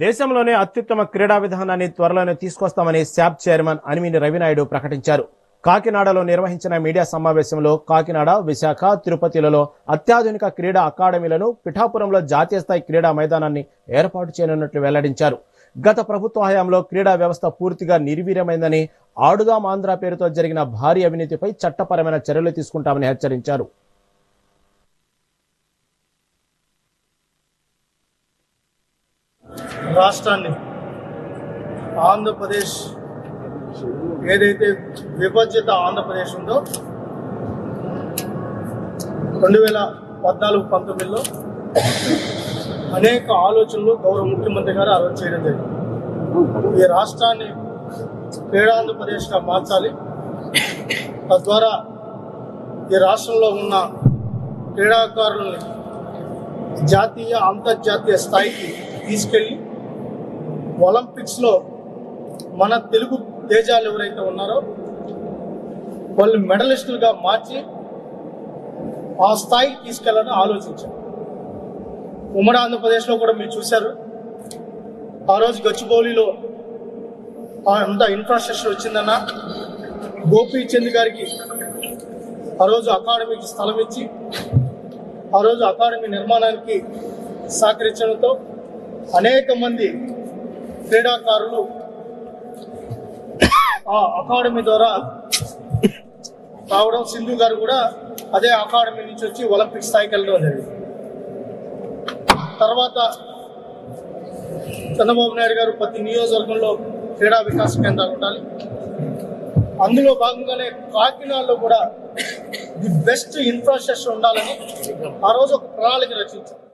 దేశంలోనే అత్యుత్తమ క్రీడా విధానాన్ని త్వరలోనే తీసుకొస్తామని శాప్ చైర్మన్ అనిమిని రవినాయుడు ప్రకటించారు. కాకినాడలో నిర్వహించిన మీడియా సమావేశంలో కాకినాడ, విశాఖ, తిరుపతిలలో అత్యాధునిక క్రీడా అకాడమీలను, పిఠాపురంలో జాతీయ స్థాయి క్రీడా మైదానాన్ని ఏర్పాటు చేయనున్నట్లు వెల్లడించారు. గత ప్రభుత్వ హయాంలో క్రీడా వ్యవస్థ పూర్తిగా నిర్వీర్యమైందని, ఆడుదాం ఆంధ్ర పేరుతో జరిగిన భారీ అవినీతిపై చట్టపరమైన చర్యలు తీసుకుంటామని హెచ్చరించారు. రాష్ట్రాన్ని ఆంధ్రప్రదేశ్ ఏదైతే విభజిత ఆంధ్రప్రదేశ్ ఉందో 2014-19లో అనేక ఆలోచనలు గౌరవ ముఖ్యమంత్రి గారు ఆ రోజు చేయడం జరిగింది. ఈ రాష్ట్రాన్ని క్రీడాంధ్రప్రదేశ్గా మార్చాలి, తద్వారా ఈ రాష్ట్రంలో ఉన్న క్రీడాకారులని జాతీయ అంతర్జాతీయ స్థాయికి తీసుకెళ్ళి ఒలింపిక్స్లో మన తెలుగు దేశాలు ఎవరైతే ఉన్నారో వాళ్ళు మెడలిస్టులుగా మార్చి ఆ స్థాయికి తీసుకెళ్ళాలని ఆలోచించారు. ఉమ్మడి ఆంధ్రప్రదేశ్లో కూడా మీరు చూశారు. ఆ రోజు గచ్చిబౌలిలో అంత ఇన్ఫ్రాస్ట్రక్చర్ వచ్చిందన్న గోపీచంద్ గారికి ఆ రోజు అకాడమీకి స్థలం ఇచ్చి ఆ రోజు అకాడమీ నిర్మాణానికి సహకరించడంతో అనేక మంది క్రీడాకారులు ఆ అకాడమీ ద్వారా రావడం, సింధు గారు కూడా అదే అకాడమీ నుంచి వచ్చి ఒలింపిక్ స్థాయికి వెళ్ళడం జరిగింది. తర్వాత చంద్రబాబు నాయుడు గారు ప్రతి నియోజకవర్గంలో క్రీడా వికాస కేంద్రాలు ఉండాలి, అందులో భాగంగానే కాకినాడలో కూడా ది బెస్ట్ ఇన్ఫ్రాస్ట్రక్చర్ ఉండాలని ఆ రోజు ఒక ప్రణాళిక రచించారు.